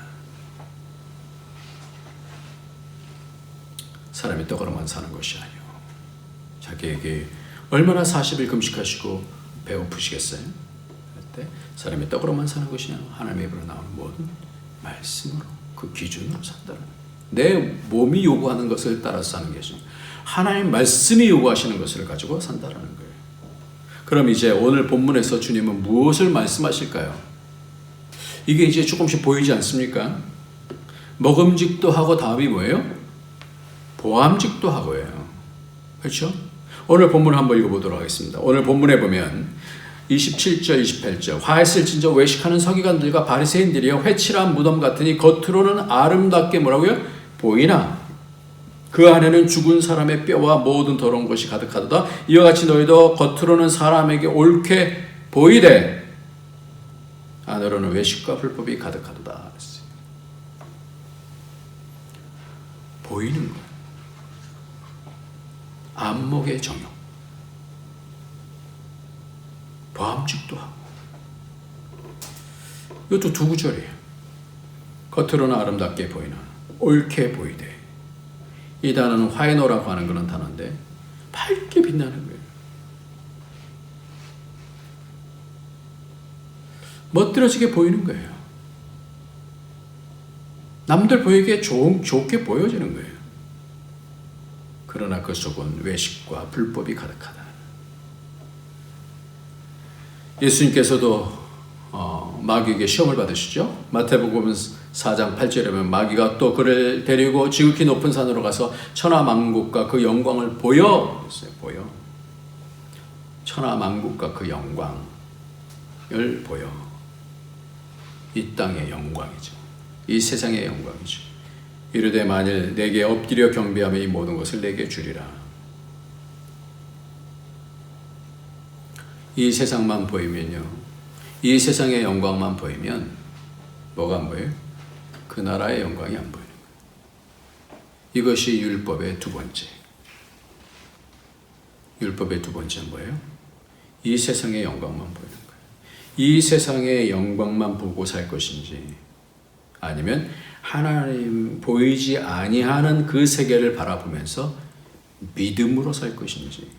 사람이 떡으로만 사는 것이 아니요, 자기에게 얼마나 40일 금식하시고 배고프시겠어요? 그때 사람이 떡으로만 사는 것이 아니라 하나님의 입으로 나오는 모든 말씀으로, 그 기준으로 산다는 거예요. 내 몸이 요구하는 것을 따라서 사는 것이 하나님 말씀이 요구하시는 것을 가지고 산다는 거예요. 그럼 이제 오늘 본문에서 주님은 무엇을 말씀하실까요? 이게 이제 조금씩 보이지 않습니까? 먹음직도 하고 다음이 뭐예요? 보암직도 하고예요. 그렇죠? 오늘 본문을 한번 읽어보도록 하겠습니다. 오늘 본문에 보면 27절 28절 화했을진저 외식하는 서기관들과 바리새인들이여 회칠한 무덤 같으니 겉으로는 아름답게 뭐라고요? 보이나 그 안에는 죽은 사람의 뼈와 모든 더러운 것이 가득하도다. 이와 같이 너희도 겉으로는 사람에게 옳게 보이되 안으로는 외식과 불법이 가득하도다. 보이는 것, 안목의 정욕, 보암직도 하고. 이것도 두 구절이에요. 겉으로는 아름답게 보이나 옳게 보이되. 이 단어는 화이노라고 하는 그런 단어인데 밝게 빛나는 거예요. 멋들어지게 보이는 거예요. 남들 보이기에 좋게 보여지는 거예요. 그러나 그 속은 외식과 불법이 가득하다. 예수님께서도 마귀에게 시험을 받으시죠. 마태복음 4장 8절에 보면 마귀가 또 그를 데리고 지극히 높은 산으로 가서 천하만국과 그 영광을 보여. 보여. 천하만국과 그 영광을 보여. 이 땅의 영광이죠. 이 세상의 영광이죠. 이르되 만일 내게 엎드려 경배하며 이 모든 것을 내게 주리라. 이 세상만 보이면요, 이 세상의 영광만 보이면 뭐가 안 보여요? 그 나라의 영광이 안 보이는 거예요. 이것이 율법의 두 번째. 율법의 두 번째는 뭐예요? 이 세상의 영광만 보이는 거예요. 이 세상의 영광만 보고 살 것인지, 아니면 하나님 보이지 아니하는 그 세계를 바라보면서 믿음으로 살 것인지.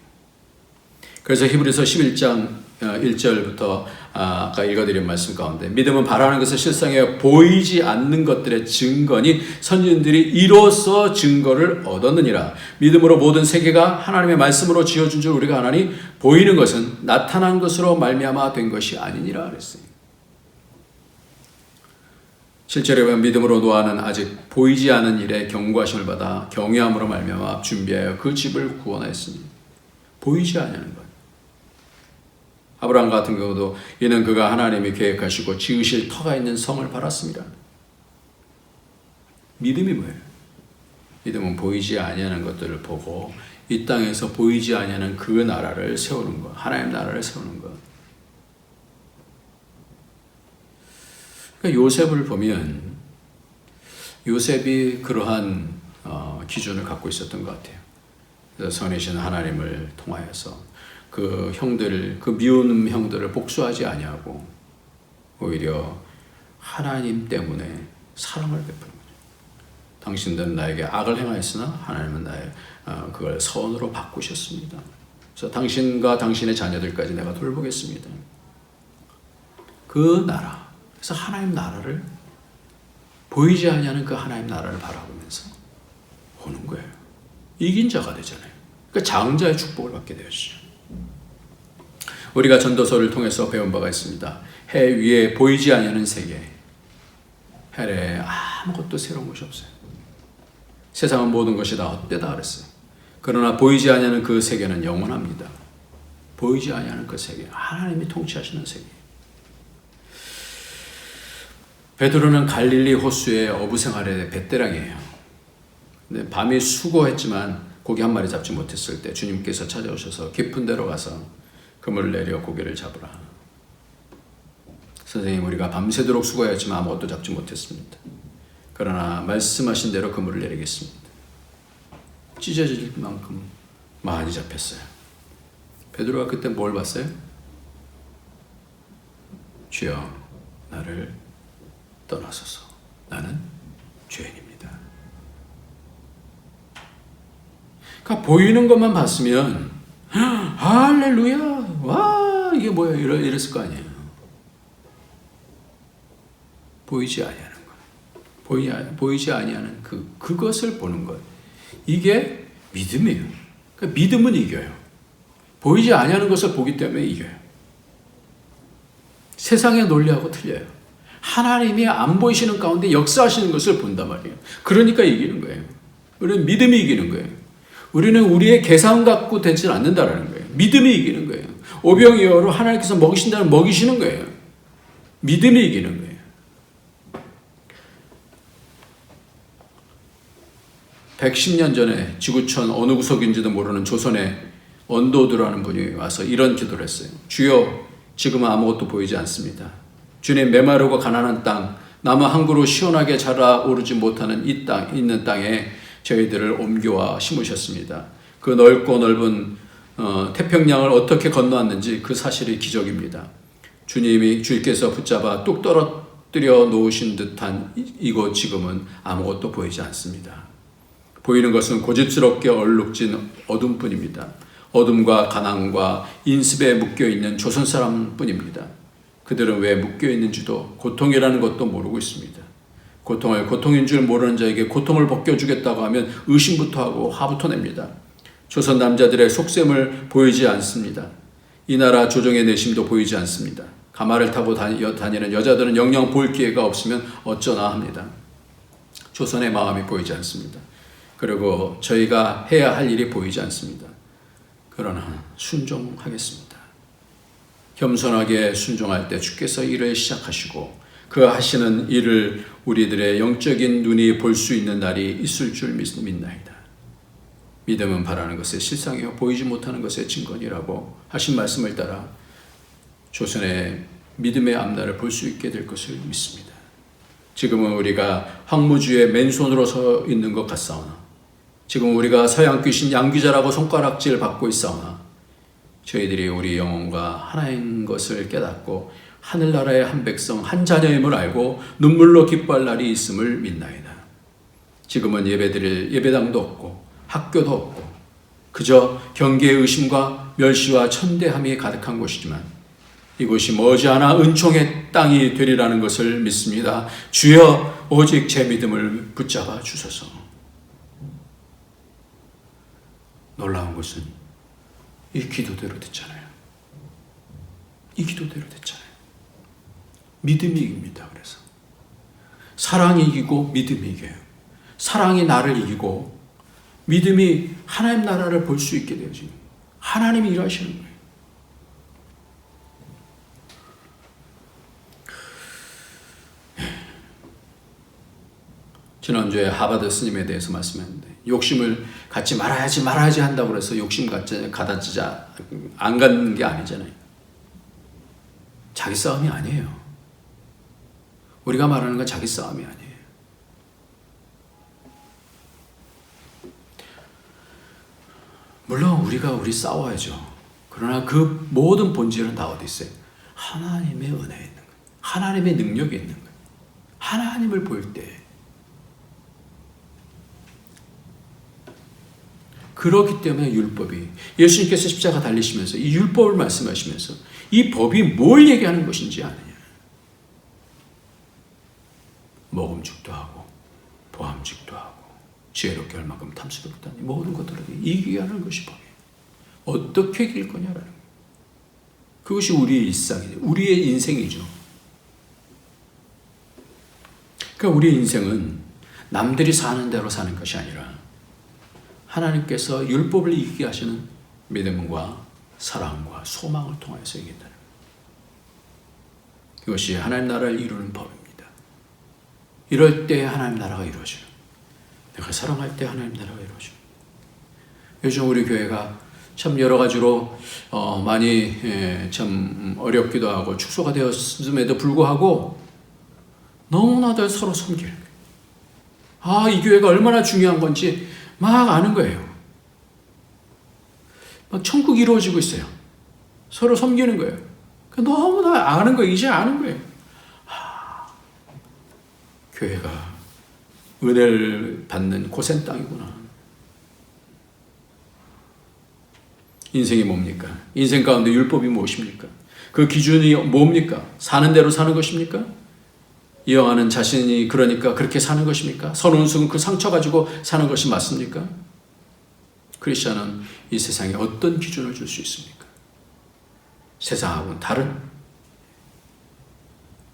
그래서 히브리서 11장 1절부터 아까 읽어드린 말씀 가운데 믿음은 바라는 것을 실상에 보이지 않는 것들의 증거니 선지자들이 이로써 증거를 얻었느니라. 믿음으로 모든 세계가 하나님의 말씀으로 지어준 줄 우리가 아나니 보이는 것은 나타난 것으로 말미암아 된 것이 아니니라 그랬어요. 실제로 보면 믿음으로 노아는 아직 보이지 않은 일에 경고하심을 받아 경외함으로 말미암아 준비하여 그 집을 구원하였으니 보이지 않는 것. 아브라함 같은 경우도 이는 그가 하나님이 계획하시고 지으실 터가 있는 성을 바랐습니다. 믿음이 뭐예요? 믿음은 보이지 아니하는 것들을 보고 이 땅에서 보이지 아니하는 그 나라를 세우는 것, 하나님 나라를 세우는 것. 그러니까 요셉을 보면 요셉이 그러한 기준을 갖고 있었던 것 같아요. 그래서 선이신 하나님을 통하여서 그 형들을, 그 미운 형들을 복수하지 아니하고 오히려 하나님 때문에 사랑을 베푸는 거죠. 당신들은 나에게 악을 행하였으나 하나님은 나의 그걸 선으로 바꾸셨습니다. 그래서 당신과 당신의 자녀들까지 내가 돌보겠습니다. 그 나라, 그래서 하나님 나라를 보이지 아니하는 그 하나님 나라를 바라보면서 오는 거예요. 이긴 자가 되잖아요. 그러니까 장자의 축복을 받게 되었죠. 우리가 전도서를 통해서 배운 바가 있습니다. 해 위에 보이지 아니하는 세계. 해에 아무것도 새로운 것이 없어요. 세상은 모든 것이 다 헛되다 그랬어요. 그러나 보이지 아니하는 그 세계는 영원합니다. 보이지 아니하는 그 세계, 하나님이 통치하시는 세계. 베드로는 갈릴리 호수의 어부 생활의 베테랑이에요. 근데 밤이 수고했지만 고기 한 마리 잡지 못했을 때 주님께서 찾아오셔서 깊은 데로 가서 그물을 내려 고기를 잡으라. 선생님, 우리가 밤새도록 수고했지만 아무것도 잡지 못했습니다. 그러나 말씀하신 대로 그물을 내리겠습니다. 찢어질 만큼 많이 잡혔어요. 베드로가 그때 뭘 봤어요? 주여, 나를 떠나소서. 나는 죄인입니다. 그러니까 보이는 것만 봤으면 할렐루야, 와, 이게 뭐야, 이랬을 거 아니에요. 보이지 아니하는 것, 보이지 아니하는 그것을 보는 것, 이게 믿음이에요. 그러니까 믿음은 이겨요. 보이지 아니하는 것을 보기 때문에 이겨요. 세상의 논리하고 틀려요. 하나님이 안 보이시는 가운데 역사하시는 것을 본단 말이에요. 그러니까 이기는 거예요. 우리는 믿음이 이기는 거예요. 우리는 우리의 계산 갖고 되지 않는다라는 거예요. 믿음이 이기는 거예요. 오병이어로 하나님께서 먹이신다면 먹이시는 거예요. 믿음이 이기는 거예요. 110년 전에 지구촌 어느 구석인지도 모르는 조선의 언도드라는 분이 와서 이런 기도를 했어요. 주여, 지금은 아무것도 보이지 않습니다. 주님, 메마르고 가난한 땅, 나무 한 그루 시원하게 자라오르지 못하는 이 땅, 있는 땅에 저희들을 옮겨와 심으셨습니다. 그 넓고 넓은 태평양을 어떻게 건너왔는지 그 사실이 기적입니다. 주께서 붙잡아 뚝 떨어뜨려 놓으신 듯한 이곳 지금은 아무것도 보이지 않습니다. 보이는 것은 고집스럽게 얼룩진 어둠뿐입니다. 어둠과 가난과 인습에 묶여있는 조선 사람뿐입니다. 그들은 왜 묶여있는지도 고통이라는 것도 모르고 있습니다. 고통을 고통인 줄 모르는 자에게 고통을 벗겨주겠다고 하면 의심부터 하고 화부터 냅니다. 조선 남자들의 속셈을 보이지 않습니다. 이 나라 조정의 내심도 보이지 않습니다. 가마를 타고 다니는 여자들은 영영 볼 기회가 없으면 어쩌나 합니다. 조선의 마음이 보이지 않습니다. 그리고 저희가 해야 할 일이 보이지 않습니다. 그러나 순종하겠습니다. 겸손하게 순종할 때 주께서 일을 시작하시고 그 하시는 일을 우리들의 영적인 눈이 볼 수 있는 날이 있을 줄 믿나이다. 믿음은 바라는 것의 실상이요 보이지 못하는 것의 증거니라고 하신 말씀을 따라 조선의 믿음의 앞날을 볼 수 있게 될 것을 믿습니다. 지금은 우리가 황무주의 맨손으로 서 있는 것 같사오나, 지금 우리가 서양 귀신 양귀자라고 손가락질 받고 있사오나, 저희들이 우리 영혼과 하나인 것을 깨닫고 하늘나라의 한 백성 한 자녀임을 알고 눈물로 기뻐할 날이 있음을 믿나이다. 지금은 예배드릴 예배당도 없고 학교도 없고 그저 경계의 의심과 멸시와 천대함이 가득한 곳이지만 이곳이 머지않아 은총의 땅이 되리라는 것을 믿습니다. 주여 오직 제 믿음을 붙잡아 주소서. 놀라운 것은 이 기도대로 됐잖아요. 이 기도대로 됐잖아요. 믿음이 이깁니다. 그래서 사랑이 이기고 믿음이 이겨요. 사랑이 나를 이기고 믿음이 하나님 나라를 볼 수 있게 돼요. 지금 하나님이 일하시는 거예요. 지난주에 하바드 스님에 대해서 말씀했는데 욕심을 갖지 말아야지 한다고 그래서 욕심 가다지자 안 갖는 게 아니잖아요. 자기 싸움이 아니에요. 우리가 말하는 건 자기 싸움이 아니에요. 물론 우리 싸워야죠. 그러나 그 모든 본질은 다 어디 있어요? 하나님의 은혜에 있는 거예요. 하나님의 능력에 있는 거예요. 하나님을 볼 때. 그렇기 때문에 율법이, 예수님께서 십자가 달리시면서 이 율법을 말씀하시면서 이 법이 뭘 얘기하는 것인지 아느냐. 먹음직도 하고 보함직도 하고 지혜롭게 할 만큼 탐스럽다니 모든 것들을 이기게 하는 것이 법이에요. 어떻게 이길 거냐라는 거예요. 그것이 우리의 일상이죠. 우리의 인생이죠. 그러니까 우리의 인생은 남들이 사는 대로 사는 것이 아니라 하나님께서 율법을 이기게 하시는 믿음과 사랑과 소망을 통해서 이긴다는 거예요. 이것이 하나님 나라를 이루는 법입니다. 이럴 때 하나님 나라가 이루어져요. 내가 사랑할 때 하나님 나라가 이루어져요. 요즘 우리 교회가 참 여러 가지로 많이 참 어렵기도 하고 축소가 되었음에도 불구하고 너무나도 서로 섬기는 거예요. 이 교회가 얼마나 중요한 건지 막 아는 거예요. 막 천국이 이루어지고 있어요. 서로 섬기는 거예요. 너무나 아는 거예요. 이제 아는 거예요. 교회가 은혜를 받는 고센 땅이구나. 인생이 뭡니까? 인생 가운데 율법이 무엇입니까? 그 기준이 뭡니까? 사는 대로 사는 것입니까? 이영하는 자신이 그러니까 그렇게 사는 것입니까? 선운숙은 그 상처 가지고 사는 것이 맞습니까? 크리스천은 이 세상에 어떤 기준을 줄 수 있습니까? 세상하고는 다른,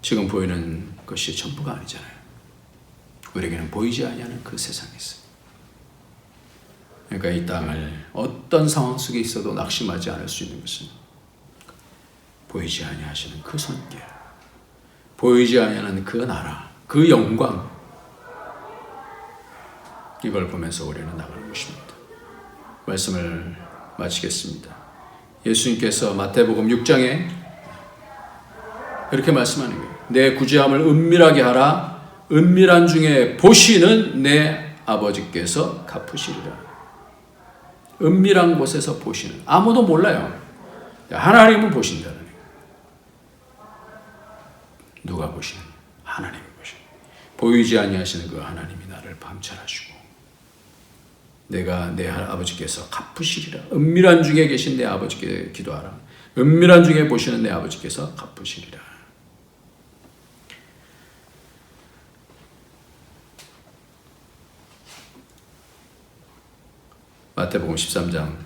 지금 보이는 것이 전부가 아니잖아요. 우리에게는 보이지 아니하는 그 세상이 있어요. 그러니까 이 땅을 어떤 상황 속에 있어도 낙심하지 않을 수 있는 것은 보이지 아니하시는 그 손길, 보이지 아니하는 그 나라, 그 영광, 이걸 보면서 우리는 나가는 것입니다. 말씀을 마치겠습니다. 예수님께서 마태복음 6장에 이렇게 말씀하는 거예요. 내 구제함을 은밀하게 하라. 은밀한 중에 보시는 내 아버지께서 갚으시리라. 은밀한 곳에서 보시는, 아무도 몰라요. 하나님은 보신다는 거예요. 누가 보시는? 하나님이 보시는. 보이지 아니하시는 그 하나님이 나를 감찰하시고 내가 내 아버지께서 갚으시리라. 은밀한 중에 계신 내 아버지께 기도하라. 은밀한 중에 보시는 내 아버지께서 갚으시리라. 마태복음 13장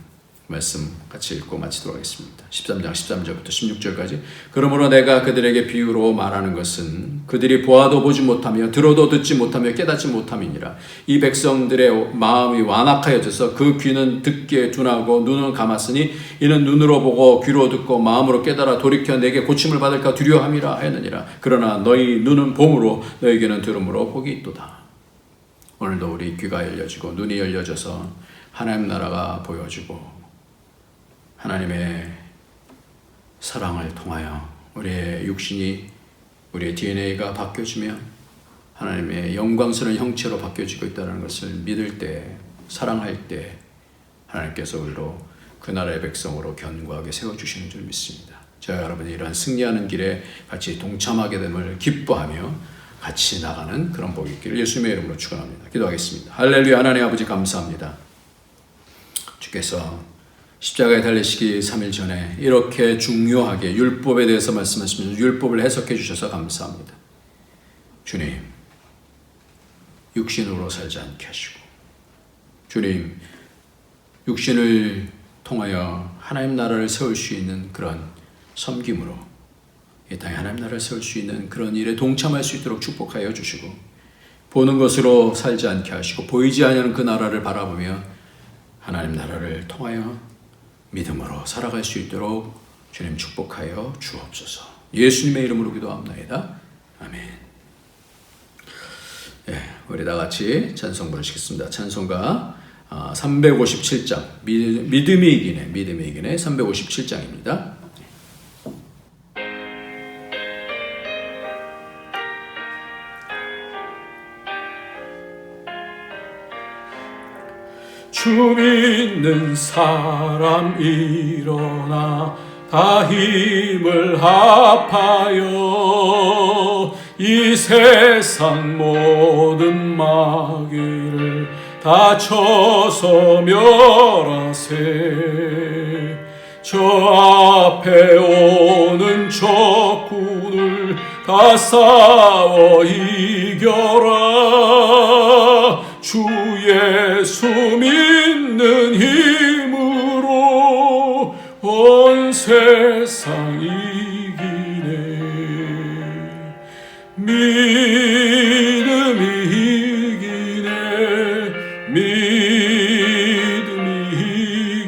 말씀 같이 읽고 마치도록 하겠습니다. 13장 13절부터 16절까지. 그러므로 내가 그들에게 비유로 말하는 것은 그들이 보아도 보지 못하며 들어도 듣지 못하며 깨닫지 못함이니라. 이 백성들의 마음이 완악하여져서 그 귀는 듣기에 둔하고 눈은 감았으니 이는 눈으로 보고 귀로 듣고 마음으로 깨달아 돌이켜 내게 고침을 받을까 두려워함이라 하였느니라. 그러나 너희 눈은 봄으로 너희에게는 들음으로 복이 있도다. 오늘도 우리 귀가 열려지고 눈이 열려져서 하나님 나라가 보여지고 하나님의 사랑을 통하여 우리의 육신이, 우리의 DNA가 바뀌어지며 하나님의 영광스러운 형체로 바뀌어지고 있다는 것을 믿을 때, 사랑할 때 하나님께서 우리로 그 나라의 백성으로 견고하게 세워주시는 줄 믿습니다. 저와 여러분이 이러한 승리하는 길에 같이 동참하게 됨을 기뻐하며 같이 나가는 그런 복이 있기를 예수님의 이름으로 축원합니다. 기도하겠습니다. 할렐루야. 하나님 아버지 감사합니다. 주께서 십자가에 달리시기 3일 전에 이렇게 중요하게 율법에 대해서 말씀하시면서 율법을 해석해 주셔서 감사합니다. 주님, 육신으로 살지 않게 하시고, 주님, 육신을 통하여 하나님 나라를 세울 수 있는 그런 섬김으로 이 땅에 하나님 나라를 세울 수 있는 그런 일에 동참할 수 있도록 축복하여 주시고, 보는 것으로 살지 않게 하시고 보이지 않는 그 나라를 바라보며 하나님 나라를 통하여 믿음으로 살아갈 수 있도록 주님 축복하여 주옵소서. 예수님의 이름으로 기도합나이다. 아멘. 우리 다 같이 찬송 부르시겠습니다. 찬송가 357장 믿음이 이기네 357장입니다. 주 믿는 사람 일어나 다 힘을 합하여 이 세상 모든 마귀를 다 쳐서 멸하세. 저 앞에 오는 적군을 다 싸워 이겨라. 주 예수 믿는 힘으로 온 세상 이기네. 믿음이 이기네. 믿음이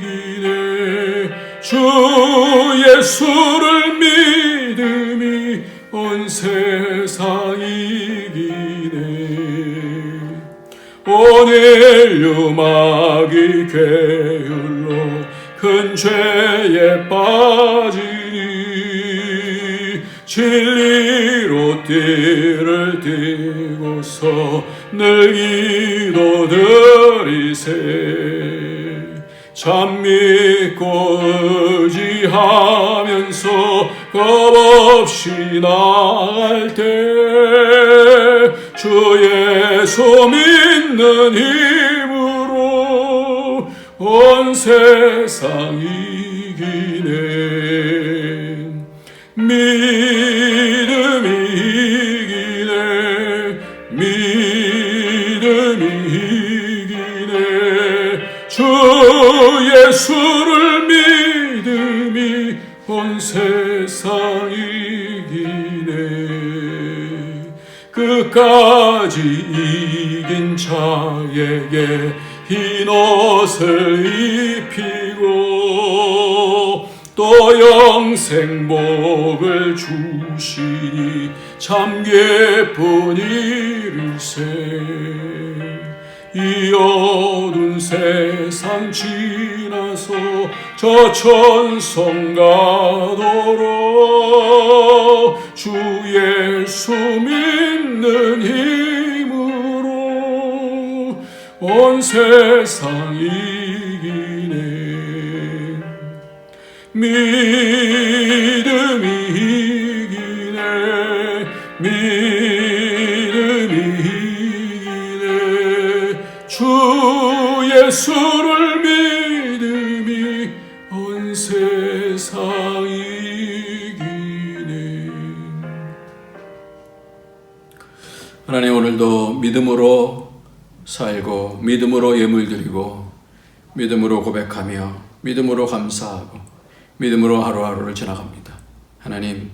이기네. 주 예수를 믿음이 온 세상 이기네. 온 인류 마귀 괴율로 큰 죄에 빠지니 진리로 띠를 띠고서 늘 기도드리세. 참 믿고 의지하면서 겁없이 나갈 때 주 예수 믿는 힘으로 온 세상 이기네. 믿음이 이기네. 믿음이 이기네. 주 예수를 믿음이 온 세상 이기네. 끝까지 이긴 자에게 흰 옷을 입히고 또 영생복을 주시니 참 기쁜 일일세. 이 어두운 세상 지나서 저 천성 가도록 주 예수 믿는 힘으로 온 세상 이기네. 믿음이 이기네. 믿음이 이기네. 주 예수를 믿음이 온 세상 이기네. 하나님, 오늘도 믿음으로 살고 믿음으로 예물 드리고 믿음으로 고백하며 믿음으로 감사하고 믿음으로 하루하루를 지나갑니다. 하나님,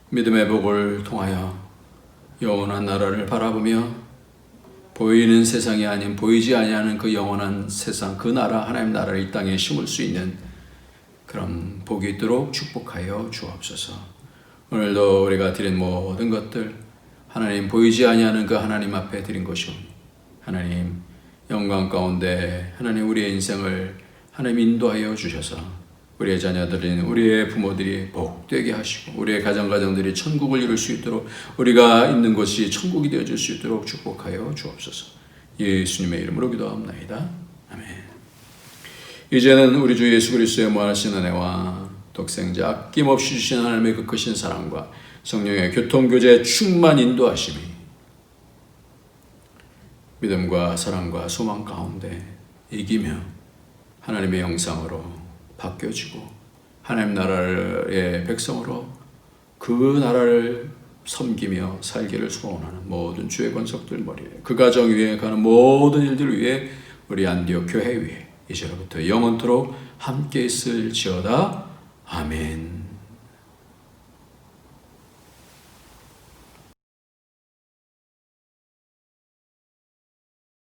믿음의 복을 통하여 영원한 나라를 바라보며 보이는 세상이 아닌 보이지 아니하는 그 영원한 세상, 그 나라, 하나님 나라를 이 땅에 심을 수 있는 그런 복이 있도록 축복하여 주옵소서. 오늘도 우리가 드린 모든 것들 하나님 보이지 아니하는 그 하나님 앞에 드린 것이오니 하나님 영광 가운데 하나님 우리의 인생을 하나님 인도하여 주셔서 우리의 자녀들인 우리의 부모들이 복되게 하시고 우리의 가정들이 천국을 이룰 수 있도록 우리가 있는 곳이 천국이 되어질 수 있도록 축복하여 주옵소서. 예수님의 이름으로 기도합나이다. 아멘. 이제는 우리 주 예수 그리스도의 무한하신 은혜와 독생자 아낌없이 주신 하나님의 그 크신 사랑과 성령의 교통교제 충만 인도하심이 믿음과 사랑과 소망 가운데 이기며 하나님의 형상으로 바뀌어지고 하나님 나라의 백성으로 그 나라를 섬기며 살기를 소원하는 모든 주의 권속들 머리에 그 가정 위에 가는 모든 일들 위에 우리 안디옥 교회 위에 이제로부터 영원토록 함께 있을지어다. 아멘.